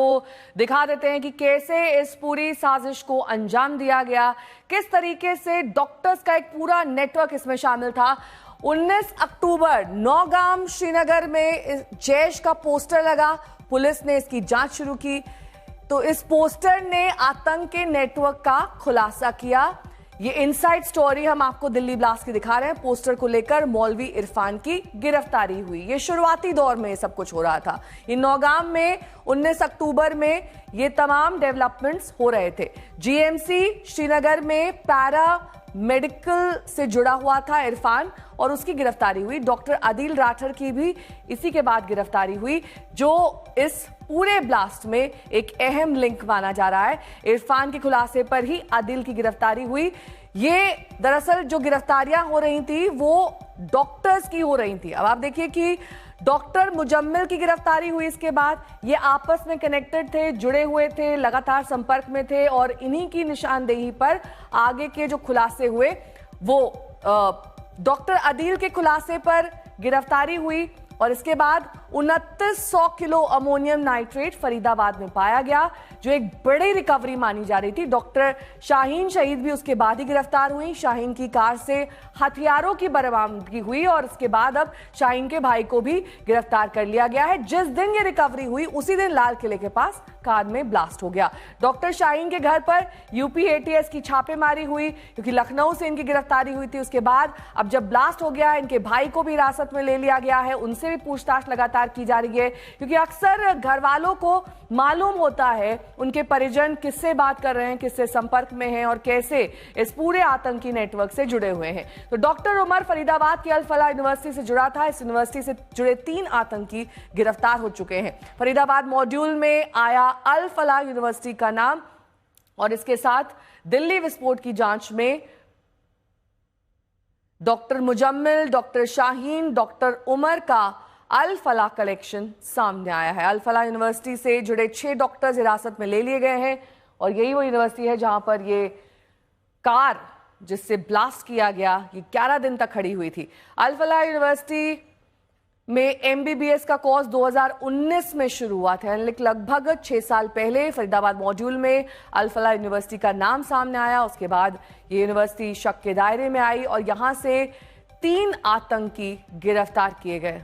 आपको दिखा देते हैं कि कैसे इस पूरी साजिश को अंजाम दिया गया, किस तरीके से डॉक्टर्स का एक पूरा नेटवर्क इसमें शामिल था। 19 अक्टूबर नौगाम श्रीनगर में जैश का पोस्टर लगा, पुलिस ने इसकी जांच शुरू की तो इस पोस्टर ने आतंक के नेटवर्क का खुलासा किया। ये इनसाइड स्टोरी हम आपको दिल्ली ब्लास्ट की दिखा रहे हैं। पोस्टर को लेकर मौलवी इरफान की गिरफ्तारी हुई। ये शुरुआती दौर में सब कुछ हो रहा था। ये नौगाम में 19 अक्टूबर में ये तमाम डेवलपमेंट्स हो रहे थे। जीएमसी श्रीनगर में पैरा मेडिकल से जुड़ा हुआ था इरफान और उसकी गिरफ्तारी हुई। डॉक्टर आदिल राठर की भी इसी के बाद गिरफ्तारी हुई, जो इस पूरे ब्लास्ट में एक अहम लिंक माना जा रहा है। इरफान के खुलासे पर ही आदिल की गिरफ्तारी हुई। ये दरअसल जो गिरफ्तारियां हो रही थी वो डॉक्टर्स की हो रही थी। अब आप देखिए कि डॉक्टर मुजम्मिल की गिरफ्तारी हुई, इसके बाद ये आपस में कनेक्टेड थे, जुड़े हुए थे, लगातार संपर्क में थे और इन्हीं की निशानदेही पर आगे के जो खुलासे हुए वो डॉक्टर आदिल के खुलासे पर गिरफ्तारी हुई और इसके बाद 2900 किलो अमोनियम नाइट्रेट फरीदाबाद में पाया गया, जो एक बड़ी रिकवरी मानी जा रही थी। डॉक्टर शाहीन शहीद भी उसके बाद ही गिरफ्तार हुई। शाहीन की कार से हथियारों की बरामदगी हुई और इसके बाद अब शाहीन के भाई को भी गिरफ्तार कर लिया गया है। जिस दिन ये रिकवरी हुई उसी दिन लाल किले के पास कार में ब्लास्ट हो गया। डॉक्टर शाहीन के घर पर यूपी एटीएस की छापेमारी हुई क्योंकि लखनऊ से इनकी गिरफ्तारी हुई थी। उसके बाद अब जब ब्लास्ट हो गया, इनके भाई को भी हिरासत में ले लिया गया है, उनसे भी पूछताछ लगातार की जा रही है क्योंकि अक्सर घर वालों को मालूम होता है उनके परिजन किससे बात कर रहे हैं, किससे संपर्क में हैं और कैसे इस पूरे आतंकी नेटवर्क से जुड़े हुए हैं। तो डॉक्टर उमर फरीदाबाद की अल फलाह यूनिवर्सिटी से जुड़ा था। इस यूनिवर्सिटी से जुड़े 3 आतंकी गिरफ्तार हो चुके हैं। फरीदाबाद मॉड्यूल में आया अल फलाह यूनिवर्सिटी का नाम और इसके साथ दिल्ली विस्फोट की जांच में doctor Muzammil, doctor Shaheen, doctor Umar का अल फलाह कलेक्शन सामने आया है। अल फलाह यूनिवर्सिटी से जुड़े 6 डॉक्टर्स हिरासत में ले लिए गए हैं और यही वो यूनिवर्सिटी है जहां पर ये कार जिससे ब्लास्ट किया गया ये 11 दिन तक खड़ी हुई थी। अल फलाह यूनिवर्सिटी में एमबीबीएस का कोर्स 2019 में शुरू हुआ था, लगभग 6 साल पहले फरीदाबाद मॉड्यूल में अल फलाह यूनिवर्सिटी का नाम सामने आया। उसके बाद ये यूनिवर्सिटी शक के दायरे में आई और यहां से 3 आतंकी गिरफ्तार किए गए।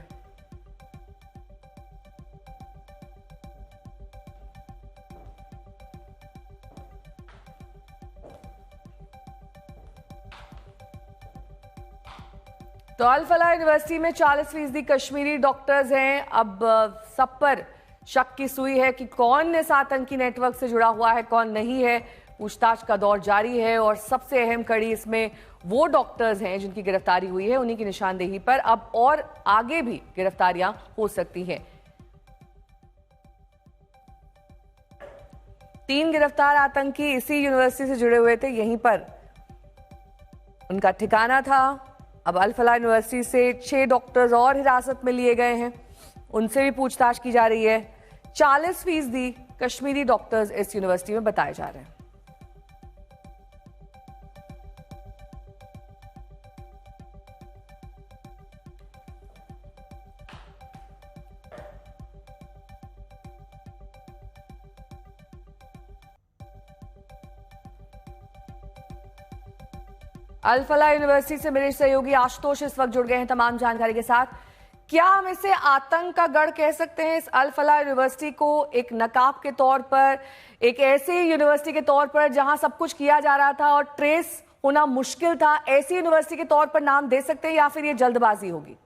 तो अल फलाह यूनिवर्सिटी में 40% कश्मीरी डॉक्टर्स हैं। अब सब पर शक की सुई है कि कौन इस आतंकी नेटवर्क से जुड़ा हुआ है, कौन नहीं है। पूछताछ का दौर जारी है और सबसे अहम कड़ी इसमें वो डॉक्टर्स हैं जिनकी गिरफ्तारी हुई है, उन्हीं की निशानदेही पर अब और आगे भी गिरफ्तारियां हो सकती हैं। 3 गिरफ्तार आतंकी इसी यूनिवर्सिटी से जुड़े हुए थे, यहीं पर उनका ठिकाना था। अब अल फलाह यूनिवर्सिटी से 6 डॉक्टर्स और हिरासत में लिए गए हैं, उनसे भी पूछताछ की जा रही है। 40% कश्मीरी डॉक्टर्स इस यूनिवर्सिटी में बताए जा रहे हैं। अल फलाह यूनिवर्सिटी से मेरे सहयोगी आशुतोष इस वक्त जुड़ गए हैं तमाम जानकारी के साथ। क्या हम इसे आतंक का गढ़ कह सकते हैं, इस अल फलाह यूनिवर्सिटी को एक नकाब के तौर पर, एक ऐसी यूनिवर्सिटी के तौर पर जहां सब कुछ किया जा रहा था और ट्रेस होना मुश्किल था, ऐसी यूनिवर्सिटी के तौर पर नाम दे सकते हैं या फिर ये जल्दबाजी होगी?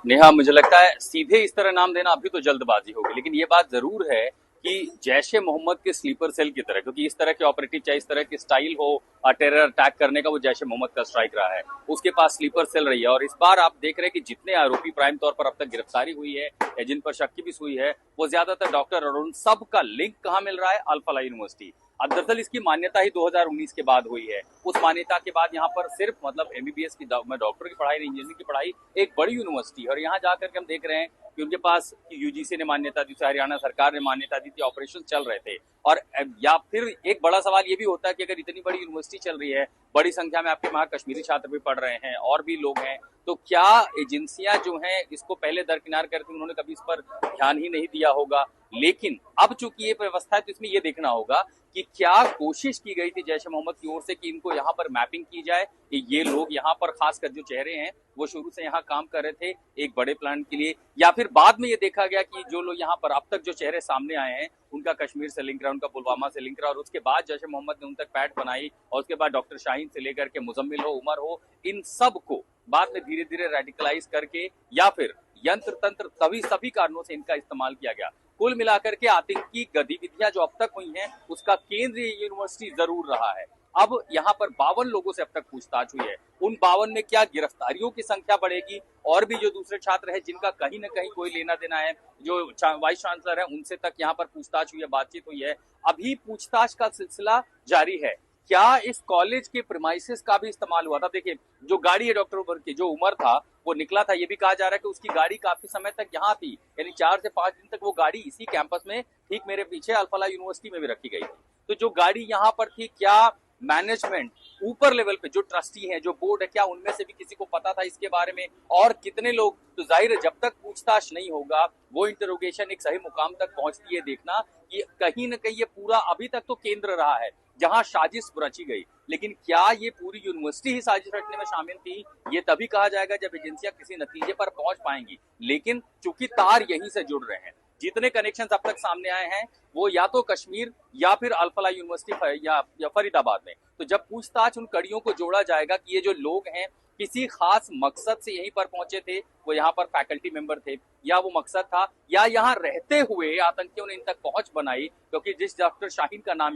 नेहा, मुझे लगता है सीधे इस तरह नाम देना अभी तो जल्दबाजी होगी, लेकिन ये बात जरूर है कि जैश ए मोहम्मद के स्लीपर सेल की तरह, क्योंकि इस तरह के ऑपरेटिव चाहे इस तरह की स्टाइल हो टेरर अटैक करने का, वो जैश ए मोहम्मद का स्ट्राइक रहा है, उसके पास स्लीपर सेल रही है। और इस बार आप देख रहे हैं कि जितने आरोपी प्राइम तौर पर अब तक गिरफ्तारी हुई है या जिन पर शक की भी हुई है, वो ज्यादातर डॉक्टर, और उन सब का लिंक कहाँ मिल रहा है? अल फलाह यूनिवर्सिटी। अब दरअसल इसकी मान्यता ही 2019 के बाद हुई है। उस मान्यता के बाद यहाँ पर सिर्फ मतलब एमबीबीएस की डॉक्टर की पढ़ाई, इंजीनियरिंग की पढ़ाई, एक बड़ी यूनिवर्सिटी, और यहाँ जाकर के हम देख रहे हैं कि उनके पास यूजीसी ने मान्यता दी थी, हरियाणा सरकार ने मान्यता दी थी, ऑपरेशन चल रहे थे। और या फिर एक बड़ा सवाल ये भी होता है कि अगर इतनी बड़ी यूनिवर्सिटी चल रही है, बड़ी संख्या में आपके वहां कश्मीरी छात्र भी पढ़ रहे हैं और भी लोग हैं, तो क्या एजेंसियां जो हैं इसको पहले दरकिनार करती, उन्होंने कभी इस पर ध्यान ही नहीं दिया होगा। लेकिन अब चूंकि ये व्यवस्था है तो इसमें ये देखना होगा कि क्या कोशिश की गई थी जैश ए मोहम्मद की ओर से कि इनको यहाँ पर मैपिंग की जाए कि ये लोग यहाँ पर, खासकर जो चेहरे हैं वो शुरू से यहाँ काम कर रहे थे एक बड़े प्लान के लिए, या फिर बाद में ये देखा गया कि जो लोग यहाँ पर अब तक जो चेहरे सामने आए हैं उनका कश्मीर से लिंक रहा, उनका पुलवामा से लिंक रहा, और उसके बाद जैश ए मोहम्मद ने उन तक पैठ बनाई, और उसके बाद डॉक्टर शाहीन से लेकर के मुजम्मिल हो, उमर हो, इन सब को बाद में धीरे धीरे रेडिकलाइज करके या फिर यंत्र तंत्र सभी कारणों से इनका इस्तेमाल किया गया। कुल मिलाकर के आतंकी गतिविधियां जो अब तक हुई हैं उसका केंद्र यूनिवर्सिटी जरूर रहा है। अब यहाँ पर 52 लोगों से अब तक पूछताछ हुई है, उन 52 में क्या गिरफ्तारियों की संख्या बढ़ेगी, और भी जो दूसरे छात्र हैं जिनका कहीं ना कहीं कोई लेना देना है, जो वाइस चांसलर है उनसे तक यहाँ पर पूछताछ हुई है, बातचीत हुई है, अभी पूछताछ का सिलसिला जारी है। क्या इस कॉलेज के प्रीमाइसेस का भी इस्तेमाल हुआ था? देखिए, जो गाड़ी है डॉक्टर उमर की, जो उमर था वो निकला था, ये भी कहा जा रहा है कि उसकी गाड़ी काफी समय तक यहाँ थी, यानी 4 से 5 दिन तक वो गाड़ी इसी कैंपस में, ठीक मेरे पीछे अल-फलाह यूनिवर्सिटी में भी रखी गई थी। तो जो गाड़ी यहाँ पर थी, क्या मैनेजमेंट ऊपर लेवल पे जो ट्रस्टी हैं, जो बोर्ड है, क्या उनमें से भी किसी को पता था इसके बारे में, और कितने लोग? तो जाहिर है जब तक पूछताछ नहीं होगा वो इंटरोगेशन एक सही मुकाम तक पहुंचती है, देखना कि कहीं ना कहीं ये पूरा अभी तक तो केंद्र रहा है जहां साजिश रची गई, लेकिन क्या ये पूरी यूनिवर्सिटी ही साजिश रचने में शामिल थी, ये तभी कहा जाएगा जब एजेंसियां किसी नतीजे पर पहुंच पाएंगी। लेकिन चूंकि तार यहीं से जुड़ रहे हैं, जितने कनेक्शन अब तक सामने आए हैं वो या तो कश्मीर या फिर अल-फलाह यूनिवर्सिटी या फरीदाबाद में, तो जब पूछताछ उन कड़ियों को जोड़ा जाएगा कि ये जो लोग हैं किसी खास मकसद से यहीं पर पहुंचे थे, वो यहाँ पर फैकल्टी मेंबर थे, या वो मकसद था, या यहाँ रहते हुए आतंकियों ने इन तक पहुंच बनाई, क्योंकि जिस डॉक्टर शाहीन का नाम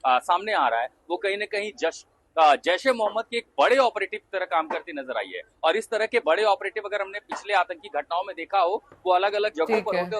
सामने आ रहा है वो कहीं ना कहीं जैश ए मोहम्मद के एक बड़े ऑपरेटिव की तरह काम करती नजर आई है। और इस तरह के बड़े ऑपरेटिव अगर हमने पिछले आतंकी घटनाओं में देखा हो, वो अलग अलग जगहों पर होते